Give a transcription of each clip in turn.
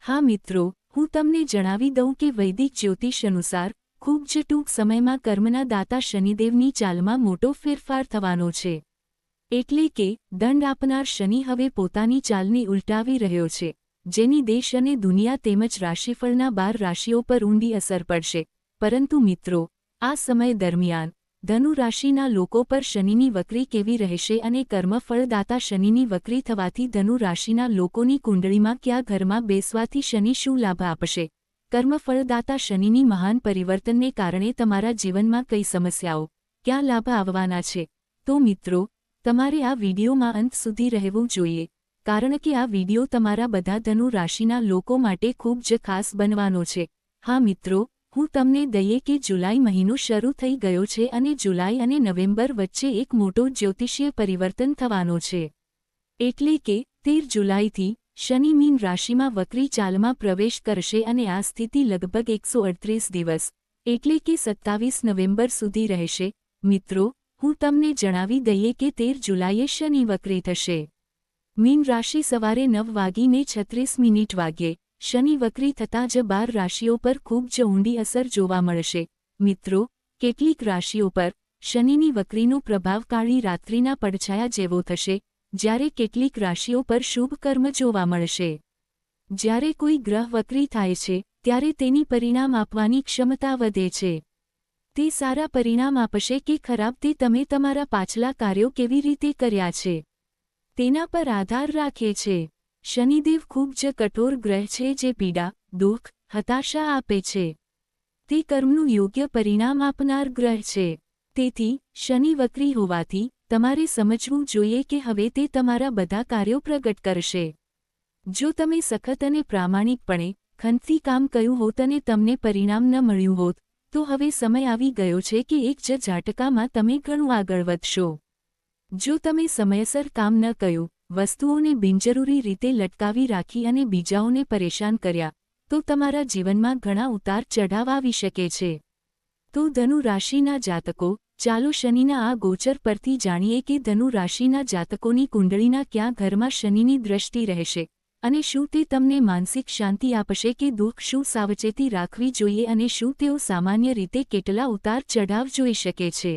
હા મિત્રો, હું તમને જણાવી દઉં કે વૈદિક જ્યોતિષ અનુસાર ખૂબ જ ટૂંક સમયમાં કર્મના દાતા શનિદેવની ચાલમાં મોટો ફેરફાર થવાનો છે. એટલે કે દંડ આપનાર શનિ હવે પોતાની ચાલની ઉલટાવી રહ્યો છે, જેની દેશ અને દુનિયા તેમજ રાશિફળના 12 રાશિઓ પર ઊંડી અસર પડશે. પરંતુ મિત્રો, આ સમય દરમિયાન ધનુ રાશિના લોકો પર શનિની વક્રી કેવી રહેશે અને કર્મફળદાતા શનિની વક્રી થવાથી ધનુ રાશિના લોકોની કુંડળીમાં કયા ઘરમાં બેસવાથી શનિ શું લાભ આપશે? કર્મફળદાતા શનિની મહાન પરિવર્તનને કારણે તમારા જીવનમાં કઈ સમસ્યાઓ, ક્યાં લાભ આવવાના છે? તો મિત્રો, તમારે આ વિડીયોમાં અંત સુધી રહેવું જોઈએ, કારણ કે આ વિડીયો તમારા બધા ધનુ રાશિના લોકો માટે ખૂબ જ ખાસ બનવાનો છે. હા મિત્રો, હું તમને દઈએ કે જુલાઈ મહિનો શરૂ થઈ ગયો છે અને જુલાઈ અને નવેમ્બર વચ્ચે એક મોટો જ્યોતિષીય પરિવર્તન થવાનો છે. એટલે કે 13 જુલાઈથી શનિ મીન રાશિમાં વક્રી ચાલમાં પ્રવેશ કરશે અને આ સ્થિતિ લગભગ 138 દિવસ એટલે કે 27 નવેમ્બર સુધી રહેશે. મિત્રો, હું તમને જણાવી દઈએ કે 13 જુલાઈએ શનિ વક્રી થશે. મીન રાશિ સવારે 9:36 વાગ્યે શનિ વક્રી થતાં જ 12 રાશિઓ પર ખૂબ જ ઊંડી અસર જોવા મળશે. મિત્રો, કેટલીક રાશિઓ પર શનિની વક્રીનો પ્રભાવ કાળી રાત્રિના પડછાયા જેવો થશે, જ્યારે કેટલીક રાશિઓ પર શુભ કર્મ જોવા મળશે. જ્યારે કોઈ ગ્રહ વક્રી થાય છે, ત્યારે તેની પરિણામ આપવાની ક્ષમતા વધે છે. તે સારા પરિણામ આપશે કે ખરાબ તે તમે તમારા પાછલા કાર્યો કેવી રીતે કર્યા છે તેના પર આધાર રાખે છે. શનિદેવ ખૂબ જ કઠોર ગ્રહ છે જે પીડા, દુઃખ, હતાશા આપે છે. તે કર્મનું યોગ્ય પરિણામ આપનાર ગ્રહ છે. તેથી શનિ વક્રી હોવાથી તમારે સમજવું જોઈએ કે હવે તે તમારા બધા કાર્યો પ્રગટ કરશે. જો તમે સખત અને પ્રામાણિકપણે ખંતથી કામ કર્યું હોત અને તમને પરિણામ ન મળ્યું હોત, તો હવે સમય આવી ગયો છે કે એક જ ઝાટકામાં તમે ઘણું આગળ વધશો. જો તમે સમયસર કામ ન કર્યું, વસ્તુઓને બિનજરૂરી રીતે લટકાવી રાખી અને બીજાઓને પરેશાન કર્યા, તો તમારા જીવનમાં ઘણા ઉતાર ચઢાવ આવી શકે છે. તો ધનુ રાશિના જાતકો, ચાલો શનિના આ ગોચર પરથી જાણીએ કે ધનુ રાશિના જાતકોની કુંડળીના કયા ઘરમાં શનિની દ્રષ્ટિ રહેશે અને શું તે તમને માનસિક શાંતિ આપશે કે દુઃખ, શું સાવચેતી રાખવી જોઈએ અને શું તેઓ સામાન્ય રીતે કેટલા ઉતાર ચઢાવ જોઈ શકે છે.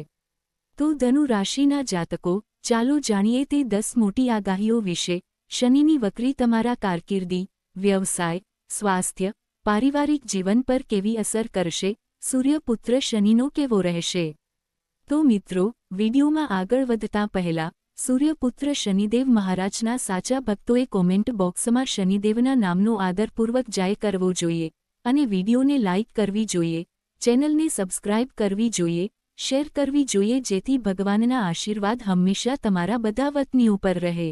તો ધનુ રાશિના જાતકો, ચાલો જાણીએ તે 10 મોટી આગાહીઓ વિશે. શનિની વક્રી તમારા કારકિર્દી, વ્યવસાય, સ્વાસ્થ્ય, પારિવારિક જીવન પર કેવી અસર કરશે? સૂર્યપુત્ર શનિનો કેવો રહેશે? તો મિત્રો, વિડીયોમાં આગળ વધતા પહેલા સૂર્યપુત્ર શનિદેવ મહારાજના સાચા ભક્તોએ કોમેન્ટ બોક્સમાં શનિદેવના નામનો આદરપૂર્વક જય કરવો જોઈએ અને વિડીયોને લાઇક કરવી જોઈએ, ચેનલને સબસ્ક્રાઇબ કરવી જોઈએ, શેર કરવી જોઈએ જેથી ભગવાનના આશીર્વાદ હંમેશા તમારા બધા વતનીઓ પર રહે.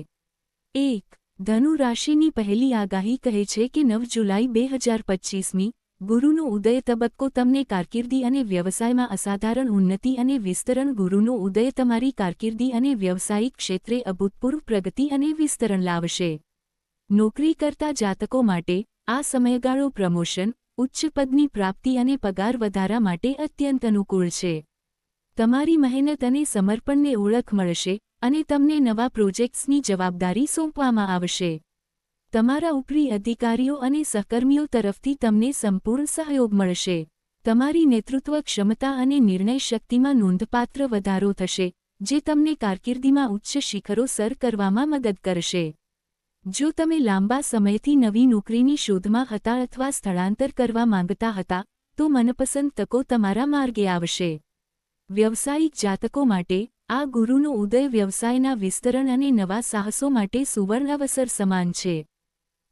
1. ધનુ રાશિની પહેલી આગાહી કહે છે કે 9 જુલાઈ 2025મી ગુરુનો ઉદય તબક્કો તમને કારકિર્દી અને વ્યવસાયમાં અસાધારણ ઉન્નતિ અને વિસ્તરણ. ગુરુનો ઉદય તમારી કારકિર્દી અને વ્યવસાયિક ક્ષેત્રે અભૂતપૂર્વ પ્રગતિ અને વિસ્તરણ લાવશે. નોકરી કરતા જાતકો માટે આ સમયગાળો પ્રમોશન, ઉચ્ચ પદની પ્રાપ્તિ અને પગાર વધારા માટે અત્યંત અનુકૂળ છે. તમારી મહેનત અને સમર્પણને ઓળખ મળશે અને તમને નવા પ્રોજેક્ટ્સની જવાબદારી સોંપવામાં આવશે. તમારા ઉપરી અધિકારીઓ અને સહકર્મીઓ તરફથી તમને સંપૂર્ણ સહયોગ મળશે. તમારી નેતૃત્વ ક્ષમતા અને નિર્ણય શક્તિમાં નોંધપાત્ર વધારો થશે, જે તમને કારકિર્દીમાં ઉચ્ચ શિખરો સર કરવામાં મદદ કરશે. જો તમે લાંબા સમયથી નવી નોકરીની શોધમાં હતા અથવા સ્થળાંતર કરવા માંગતા હતા, તો મનપસંદ તકો તમારા માર્ગે આવશે. વ્યવસાયિક જાતકો માટે આ ગુરુનો ઉદય વ્યવસાયના વિસ્તરણ અને નવા સાહસો માટે સુવર્ણ અવસર સમાન છે.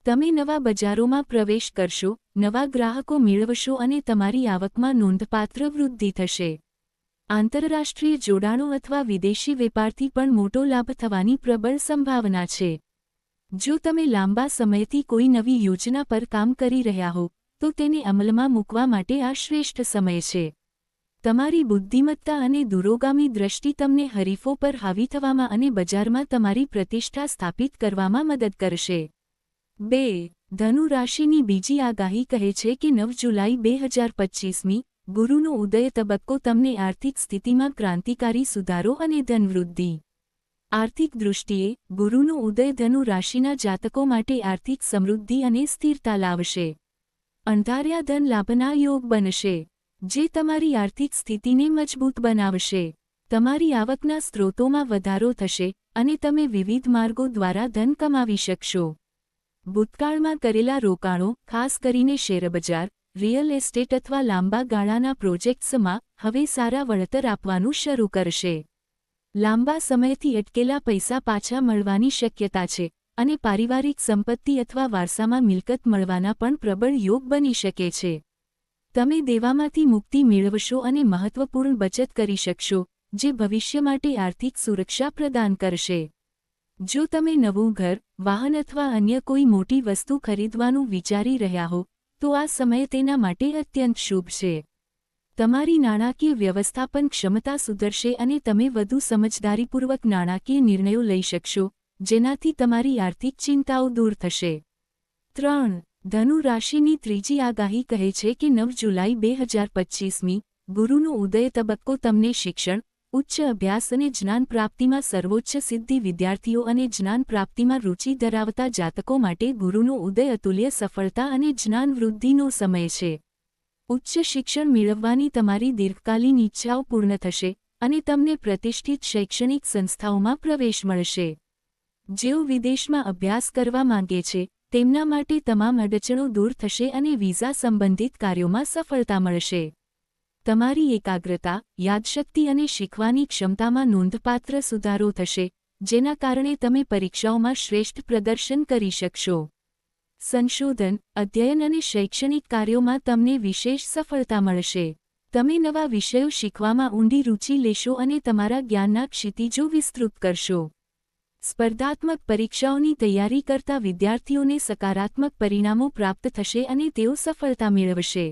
તમે નવા બજારોમાં પ્રવેશ કરશો, નવા ગ્રાહકો મેળવશો અને તમારી આવકમાં નોંધપાત્ર વૃદ્ધિ થશે. આંતરરાષ્ટ્રીય જોડાણો અથવા વિદેશી વેપારથી પણ મોટો લાભ થવાની પ્રબળ સંભાવના છે. જો તમે લાંબા સમયથી કોઈ નવી યોજના પર કામ કરી રહ્યા હો, તો તેને અમલમાં મૂકવા માટે આ શ્રેષ્ઠ સમય છે. તમારી બુદ્ધિમત્તા અને દૂરોગામી દ્રષ્ટિ તમને હરીફો પર હાવી થવામાં અને બજારમાં તમારી પ્રતિષ્ઠા સ્થાપિત કરવામાં મદદ કરશે. 2. ધનુ રાશિની બીજી આગાહી કહે છે કે 9 જુલાઈ 2025મી ગુરુનો ઉદય તબક્કો તમને આર્થિક સ્થિતિમાં ક્રાંતિકારી સુધારો અને ધનવૃદ્ધિ આર્થિક દૃષ્ટિએ ગુરુનો ઉદય ધનુ રાશિના જાતકો માટે આર્થિક સમૃદ્ધિ અને સ્થિરતા લાવશે. અંધાર્યા ધન લાભના યોગ બનશે, જે તમારી આર્થિક સ્થિતિને મજબૂત બનાવશે. તમારી આવકના સ્ત્રોતોમાં વધારો થશે અને તમે વિવિધ માર્ગો દ્વારા ધન કમાવી શકશો. ભૂતકાળમાં કરેલા રોકાણો, ખાસ કરીને શેરબજાર, રિયલ એસ્ટેટ અથવા લાંબા ગાળાના પ્રોજેક્ટ્સમાં હવે સારા વળતર આપવાનું શરૂ કરશે. લાંબા સમયથી અટકેલા પૈસા પાછા મળવાની શક્યતા છે અને પારિવારિક સંપત્તિ અથવા વારસામાં મિલકત મળવાના પણ પ્રબળ યોગ બની શકે છે. તમે દેવામાંથી મુક્તિ મેળવશો અને મહત્વપૂર્ણ બચત કરી શકશો, જે ભવિષ્ય માટે આર્થિક સુરક્ષા પ્રદાન કરશે. જો તમે નવું ઘર, વાહન અથવા અન્ય કોઈ મોટી વસ્તુ ખરીદવાનું વિચારી રહ્યા હો, તો આ સમય તેના માટે અત્યંત શુભ છે. તમારી નાણાકીય વ્યવસ્થાપન ક્ષમતા સુધરશે અને તમે વધુ સમજદારીપૂર્વક નાણાકીય નિર્ણયો લઈ શકશો, જેનાથી તમારી આર્થિક ચિંતાઓ દૂર થશે. 3. ધનુ રાશિની ત્રીજી આગાહી કહે છે કે 9 જુલાઈ 2025મી ગુરુનો ઉદય તબક્કો તમને શિક્ષણ, ઉચ્ચ અભ્યાસ અને જ્ઞાન પ્રાપ્તિમાં સર્વોચ્ચ સિદ્ધિ. વિદ્યાર્થીઓ અને જ્ઞાન પ્રાપ્તિમાં રુચિ ધરાવતા જાતકો માટે ગુરુનો ઉદય અતુલ્ય સફળતા અને જ્ઞાન વૃદ્ધિનો સમય છે. ઉચ્ચ શિક્ષણ મેળવવાની તમારી દીર્ઘકાલીન ઈચ્છાઓ પૂર્ણ થશે અને તમને પ્રતિષ્ઠિત શૈક્ષણિક સંસ્થાઓમાં પ્રવેશ મળશે. જેઓ વિદેશમાં અભ્યાસ કરવા માંગે છે, તેમના માટે તમામ અડચણો દૂર થશે અને વિઝા સંબંધિત કાર્યોમાં સફળતા મળશે. તમારી એકાગ્રતા, યાદશક્તિ અને શીખવાની ક્ષમતામાં નોંધપાત્ર સુધારો થશે, જેના કારણે તમે પરીક્ષાઓમાં શ્રેષ્ઠ પ્રદર્શન કરી શકશો. સંશોધન, અધ્યયન અને શૈક્ષણિક કાર્યોમાં તમને વિશેષ સફળતા મળશે. તમે નવા વિષયો શીખવામાં ઊંડી રુચિ લેશો અને તમારા જ્ઞાનના ક્ષિતિજો વિસ્તૃત કરશો. સ્પર્ધાત્મક પરીક્ષાઓની તૈયારી કરતા વિદ્યાર્થીઓને સકારાત્મક પરિણામો પ્રાપ્ત થશે અને તેઓ સફળતા મેળવશે.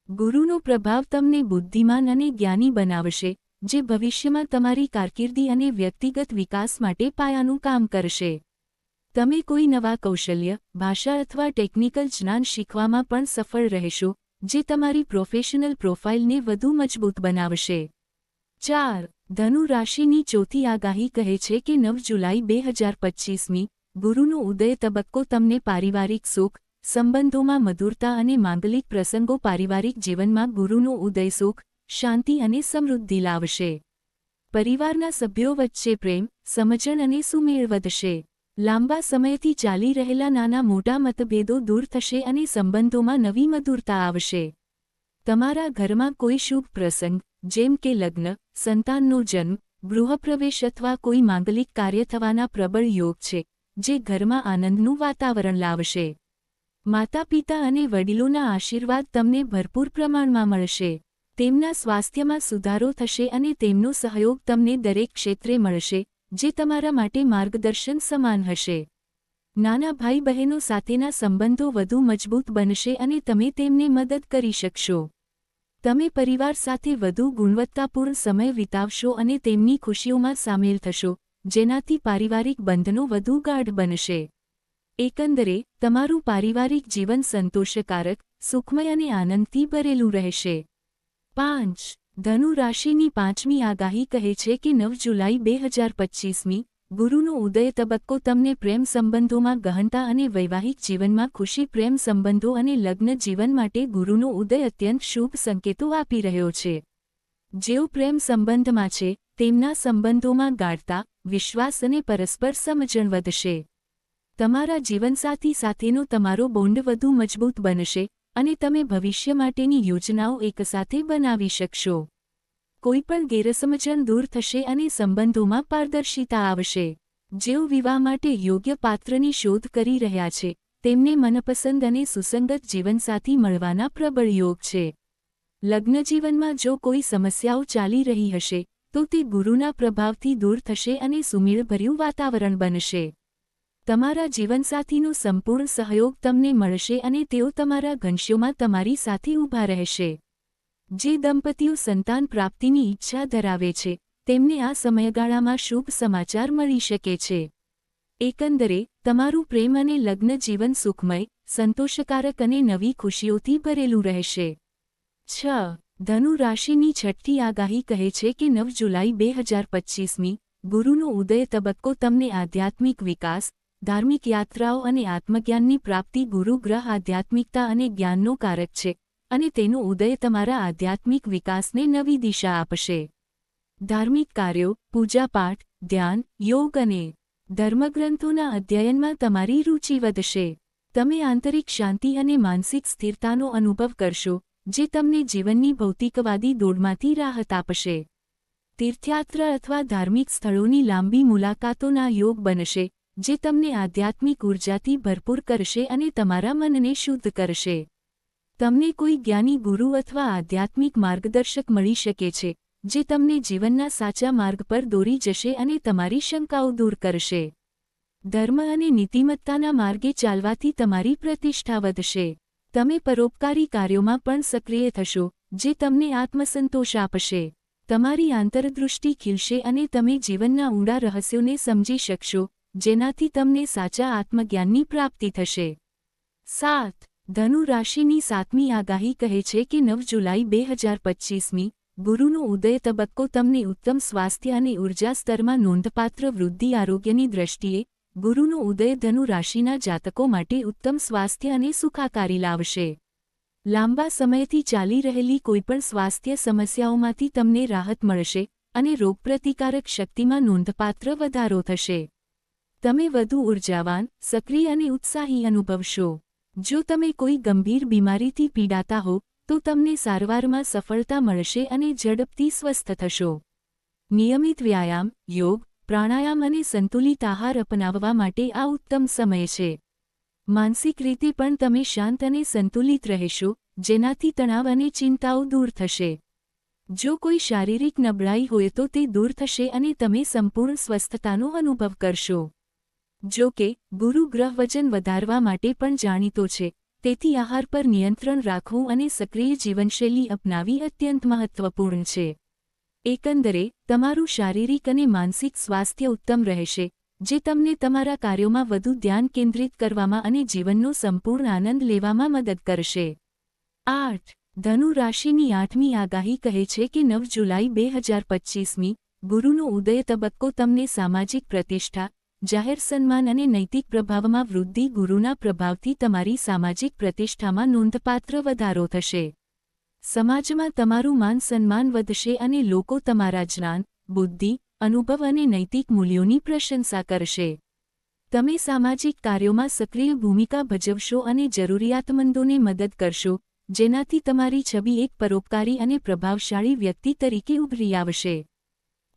ગુરુનો પ્રભાવ તમને બુદ્ધિમાન અને જ્ઞાની બનાવશે, જે ભવિષ્યમાં તમારી કારકિર્દી અને વ્યક્તિગત વિકાસ માટે પાયાનું કામ કરશે. તમે કોઈ નવા કૌશલ્ય, ભાષા અથવા ટેકનિકલ જ્ઞાન શીખવામાં પણ સફળ રહેશો, જે તમારી પ્રોફેશનલ પ્રોફાઇલને વધુ મજબૂત બનાવશે. 4. ધનુ રાશિની ચોથી આગાહી કહે છે કે 9 જુલાઈ 2025મી ગુરુનો ઉદય તબક્કો તમને પારિવારિક સુખ, સંબંધોમાં મધુરતા અને માંગલિક પ્રસંગો. પારિવારિક જીવનમાં ગુરુનો ઉદય સુખ, શાંતિ અને સમૃદ્ધિ લાવશે. પરિવારના સભ્યો વચ્ચે પ્રેમ, સમજણ અને સુમેળ વધશે. લાંબા સમયથી ચાલી રહેલા નાના મોટા મતભેદો દૂર થશે અને સંબંધોમાં નવી મધુરતા આવશે. તમારા ઘરમાં કોઈ શુભ પ્રસંગ, જેમ કે લગ્ન, સંતાનનો જન્મ, ગૃહપ્રવેશ અથવા કોઈ માંગલિક કાર્ય થવાના પ્રબળ યોગ છે, જે ઘરમાં આનંદનું વાતાવરણ લાવશે. માતાપિતા અને વડીલોના આશીર્વાદ તમને ભરપૂર પ્રમાણમાં મળશે. તેમના સ્વાસ્થ્યમાં સુધારો થશે અને તેમનો સહયોગ તમને દરેક ક્ષેત્રે મળશે, જે તમારા માટે માર્ગદર્શન સમાન હશે. નાના ભાઈ બહેનો સાથેના સંબંધો વધુ મજબૂત બનશે અને તમે તેમને મદદ કરી શકશો. તમે પરિવાર સાથે વધુ ગુણવત્તાપૂર્ણ સમય વિતાવશો અને તેમની ખુશીઓમાં સામેલ થશો, જેનાથી પારિવારિક બંધનો વધુ ગાઢ બનશે. એકંદરે, તમારું પારિવારિક જીવન સંતોષકારક, સુખમય અને આનંદથી ભરેલું રહેશે. 5. ધનુ રાશિની પાંચમી આગાહી કહે છે કે 9 જુલાઈ 2025મી ગુરુનો ઉદય તબક્કો તમને પ્રેમ સંબંધોમાં ગહનતા અને વૈવાહિક જીવનમાં ખુશી. પ્રેમ સંબંધો અને લગ્ન જીવન માટે ગુરુનો ઉદય અત્યંત શુભ સંકેતો આપી રહ્યો છે. જેઓ પ્રેમ સંબંધમાં છે, તેમના સંબંધોમાં ગાઢતા, વિશ્વાસ અને પરસ્પર સમજણ વધશે. તમારા જીવનસાથી સાથેનો તમારો બોન્ડ વધુ મજબૂત બનશે અને તમે ભવિષ્ય માટેની યોજનાઓ એકસાથે બનાવી શકશો. કોઈપણ ગેરસમજણ દૂર થશે અને સંબંધોમાં પારદર્શિતા આવશે. જેઓ વિવાહ માટે યોગ્ય પાત્રની શોધ કરી રહ્યા છે, તેમને મનપસંદ અને સુસંગત જીવનસાથી મળવાના પ્રબળ યોગ છે. લગ્નજીવનમાં જો કોઈ સમસ્યાઓ ચાલી રહી હશે, તો તે ગુરુના પ્રભાવથી દૂર થશે અને સુમેળભર્યું વાતાવરણ બનશે. તમારા જીવનસાથીનો સંપૂર્ણ સહયોગ તમને મળશે અને તેઓ તમારા ઘનશ્યોમાં તમારી સાથે ઊભા રહેશે. જે દંપતીઓ સંતાન પ્રાપ્તિની ઈચ્છા ધરાવે છે, તેમને આ સમયગાળામાં શુભ સમાચાર મળી શકે છે. એકંદરે, તમારું પ્રેમ અને લગ્ન જીવન સુખમય, સંતોષકારક અને નવી ખુશીઓથી ભરેલું રહેશે. 6. ધનુ રાશિની છઠ્ઠી આગાહી કહે છે કે 9 જુલાઈ 2025મી ગુરુનો ઉદય તબક્કો તમને આધ્યાત્મિક વિકાસ, ધાર્મિક યાત્રાઓ અને આત્મજ્ઞાનની પ્રાપ્તિ. ગુરુ ગ્રહ આધ્યાત્મિકતા અને જ્ઞાનનો કારક છે અને તેનો ઉદય તમારા આધ્યાત્મિક વિકાસને નવી દિશા આપશે. ધાર્મિક કાર્યો, પૂજાપાઠ, ધ્યાન, યોગ અને ધર્મગ્રંથોના અધ્યયનમાં તમારી રુચિ વધશે. તમે આંતરિક શાંતિ અને માનસિક સ્થિરતાનો અનુભવ કરશો, જે તમને જીવનની ભૌતિકવાદી દોડમાંથી રાહત આપશે. તીર્થયાત્રા અથવા ધાર્મિક સ્થળોની લાંબી મુલાકાતોના યોગ બનશે, જે તમને આધ્યાત્મિક ઉર્જાથી ભરપૂર કરશે અને તમારા મનને શુદ્ધ કરશે. તમને કોઈ જ્ઞાની ગુરુ અથવા આધ્યાત્મિક માર્ગદર્શક મળી શકે છે, જે તમને જીવનના સાચા માર્ગ પર દોરી જશે અને તમારી શંકાઓ દૂર કરશે. ધર્મ અને નીતિમત્તાના માર્ગે ચાલવાથી તમારી પ્રતિષ્ઠા વધશે. તમે પરોપકારી કાર્યોમાં પણ સક્રિય થશો, જે તમને આત્મસંતોષ આપશે. તમારી આંતરદૃષ્ટિ ખીલશે અને તમે જીવનના ઊંડા રહસ્યોને સમજી શકશો, જેનાથી તમને સાચા આત્મજ્ઞાનની પ્રાપ્તિ થશે. 7. ધનુ રાશિની 7મી આગાહી કહે છે કે 9 જુલાઈ 2025મી ગુરુનો ઉદય તબક્કો તમને ઉત્તમ સ્વાસ્થ્ય અને ઉર્જા સ્તરમાં નોંધપાત્ર વૃદ્ધિ. આરોગ્યની દ્રષ્ટિએ ગુરુનો ઉદય ધનુ રાશિના જાતકો માટે ઉત્તમ સ્વાસ્થ્ય અને સુખાકારી લાવશે. લાંબા સમયથી ચાલી રહેલી કોઈપણ સ્વાસ્થ્ય સમસ્યાઓમાંથી તમને રાહત મળશે અને રોગપ્રતિકારક શક્તિમાં નોંધપાત્ર વધારો થશે. તમે વધુ ઉર્જાવાન, સક્રિય અને ઉત્સાહી અનુભવશો. જો તમે કોઈ ગંભીર બીમારીથી પીડાતા હો, તો તમને સારવારમાં સફળતા મળશે અને ઝડપથી સ્વસ્થ થશો. નિયમિત વ્યાયામ, યોગ, પ્રાણાયામ અને સંતુલિત આહાર અપનાવવા માટે આ ઉત્તમ સમય છે. માનસિક રીતે પણ તમે શાંત અને સંતુલિત રહેશો, જેનાથી તણાવ અને ચિંતાઓ દૂર થશે. જો કોઈ શારીરિક નબળાઈ હોય તો તે દૂર થશે અને તમે સંપૂર્ણ સ્વસ્થતાનો અનુભવ કરશો. જો કે, ગુરુ ગ્રહ વજન વધારવા માટે પણ જાણીતો છે, તેથી આહાર પર નિયંત્રણ રાખવું અને સક્રિય જીવનશૈલી અપનાવી અત્યંત મહત્વપૂર્ણ છે. એકંદરે, તમારું શારીરિક અને માનસિક સ્વાસ્થ્ય ઉત્તમ રહેશે, જે તમને તમારા કાર્યોમાં વધુ ધ્યાન કેન્દ્રિત કરવામાં અને જીવનનો સંપૂર્ણ આનંદ લેવામાં મદદ કરશે. 8. ધનુ રાશિની 8મી આગાહી કહે છે કે 9 જુલાઈ 2025મી ગુરુનો ઉદય તબક્કો તમને સામાજિક પ્રતિષ્ઠા, જાહેર સન્માન અને નૈતિક પ્રભાવમાં વૃદ્ધિ. ગુરુના પ્રભાવથી તમારી સામાજિક પ્રતિષ્ઠામાં નોંધપાત્ર વધારો થશે. સમાજમાં તમારું માન સન્માન વધશે અને લોકો તમારા જ્ઞાન, બુદ્ધિ, અનુભવ અને નૈતિક મૂલ્યોની પ્રશંસા કરશે. તમે સામાજિક કાર્યોમાં સક્રિય ભૂમિકા ભજવશો અને જરૂરિયાતમંદોને મદદ કરશો, જેનાથી તમારી છબી એક પરોપકારી અને પ્રભાવશાળી વ્યક્તિ તરીકે ઉભરી આવશે.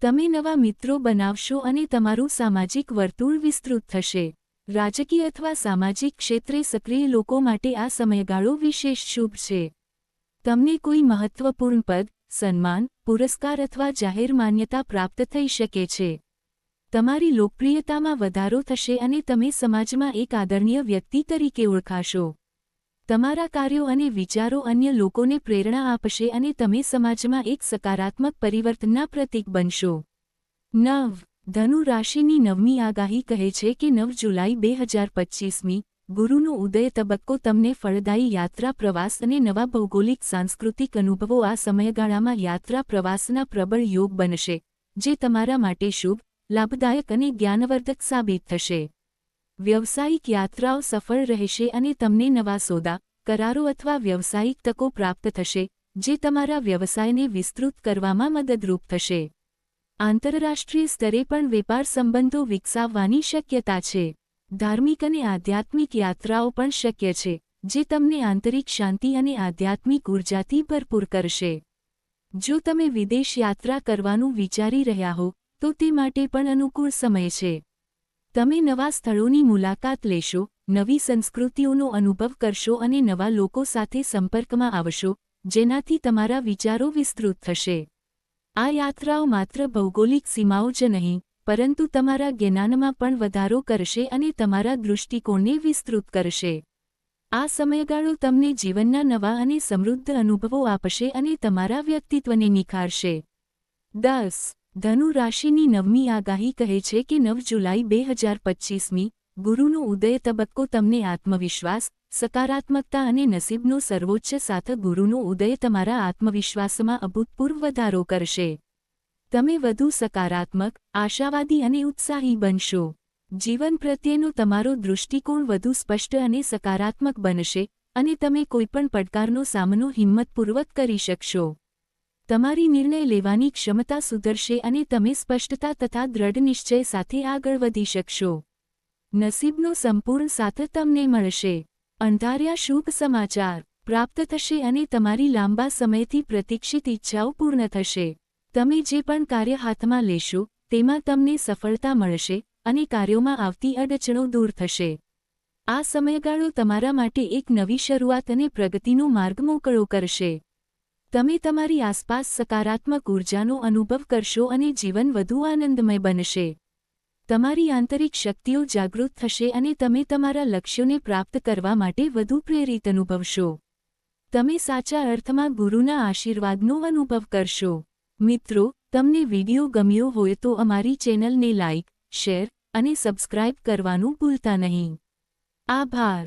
તમે નવા મિત્રો બનાવશો અને તમારું સામાજિક વર્તુળ વિસ્તૃત થશે. રાજકીય અથવા સામાજિક ક્ષેત્રે સક્રિય લોકો માટે આ સમયગાળો વિશેષ શુભ છે. તમને કોઈ મહત્વપૂર્ણ પદ, સન્માન, પુરસ્કાર અથવા જાહેર માન્યતા પ્રાપ્ત થઈ શકે છે. તમારી લોકપ્રિયતામાં વધારો થશે અને તમે સમાજમાં એક આદરણીય વ્યક્તિ તરીકે ઓળખાશો. તમારા કાર્યો અને વિચારો અન્ય લોકોને પ્રેરણા આપશે અને તમે સમાજમાં એક સકારાત્મક પરિવર્તનના પ્રતીક બનશો. 9. ધનુ રાશિની 9મી આગાહી કહે છે કે 9 જુલાઈ 2025મી ગુરુનો ઉદય તબક્કો તમને ફળદાયી યાત્રા, પ્રવાસ અને નવા ભૌગોલિક સાંસ્કૃતિક અનુભવો. આ સમયગાળામાં યાત્રા પ્રવાસના પ્રબળ યોગ બનશે, જે તમારા માટે શુભ, લાભદાયક અને જ્ઞાનવર્ધક સાબિત થશે. વ્યવસાયિક યાત્રાઓ સફળ રહેશે અને તમને નવા સોદા, કરારો અથવા વ્યવસાયિક તકો પ્રાપ્ત થશે, જે તમારા વ્યવસાયને વિસ્તૃત કરવામાં મદદરૂપ થશે. આંતરરાષ્ટ્રીય સ્તરે પણ વેપાર સંબંધો વિકસાવવાની શક્યતા છે. ધાર્મિક અને આધ્યાત્મિક યાત્રાઓ પણ શક્ય છે, જે તમને આંતરિક શાંતિ અને આધ્યાત્મિક ઉર્જાથી ભરપૂર કરશે. જો તમે વિદેશ યાત્રા કરવાનું વિચારી રહ્યા હો, તો તે માટે પણ અનુકૂળ સમય છે. તમે નવા સ્થળોની મુલાકાત લેશો, નવી સંસ્કૃતિઓનો અનુભવ કરશો અને નવા લોકો સાથે સંપર્કમાં આવશો, જેનાથી તમારા વિચારો વિસ્તૃત થશે. આ યાત્રાઓ માત્ર ભૌગોલિક સીમાઓ જ નહીં, પરંતુ તમારા જ્ઞાનમાં પણ વધારો કરશે અને તમારા દૃષ્ટિકોણને વિસ્તૃત કરશે. આ સમયગાળો તમને જીવનના નવા અને સમૃદ્ધ અનુભવો આપશે અને તમારા વ્યક્તિત્વને નિખારશે. 10. ધનુ રાશિની 9મી આગાહી કહે છે કે 9 જુલાઈ 2025મી ગુરુનો ઉદય તબક્કો તમને આત્મવિશ્વાસ, સકારાત્મકતા અને નસીબનો સર્વોચ્ચ સાથ. ગુરુનો ઉદય તમારા આત્મવિશ્વાસમાં અભૂતપૂર્વ વધારો કરશે. તમે વધુ સકારાત્મક, આશાવાદી અને ઉત્સાહી બનશો. જીવન પ્રત્યેનો તમારો દૃષ્ટિકોણ વધુ સ્પષ્ટ અને સકારાત્મક બનશે, અને તમે કોઈપણ પડકારનો સામનો હિંમતપૂર્વક કરી શકશો. તમારી નિર્ણય લેવાની ક્ષમતા સુધરશે અને તમે સ્પષ્ટતા તથા દ્રઢ નિશ્ચય સાથે આગળ વધી શકશો. નસીબનો સંપૂર્ણ સાથ તમને મળશે. અંધાર્યા શુભ સમાચાર પ્રાપ્ત થશે અને તમારી લાંબા સમયથી પ્રતીક્ષિત ઈચ્છાઓ પૂર્ણ થશે. તમે જે પણ કાર્ય હાથમાં લેશો, તેમાં તમને સફળતા મળશે, અને કાર્યોમાં આવતી અડચણો દૂર થશે. આ સમયગાળો તમારા માટે એક નવી શરૂઆત અને પ્રગતિનો માર્ગ મોકળો કરશે. તમે તમારી આસપાસ સકારાત્મક ઊર્જાનો અનુભવ કરશો અને જીવન વધુ આનંદમય બનશે. તમારી આંતરિક શક્તિઓ જાગૃત થશે અને તમે તમારા લક્ષ્યોને પ્રાપ્ત કરવા માટે વધુ પ્રેરિત અનુભવશો. તમે સાચા અર્થમાં ગુરુના આશીર્વાદનો અનુભવ કરશો. મિત્રો, તમને વિડિયો ગમ્યો હોય તો અમારી ચેનલને લાઇક, શેર અને સબસ્ક્રાઇબ કરવાનું ભૂલતા નહીં. આભાર.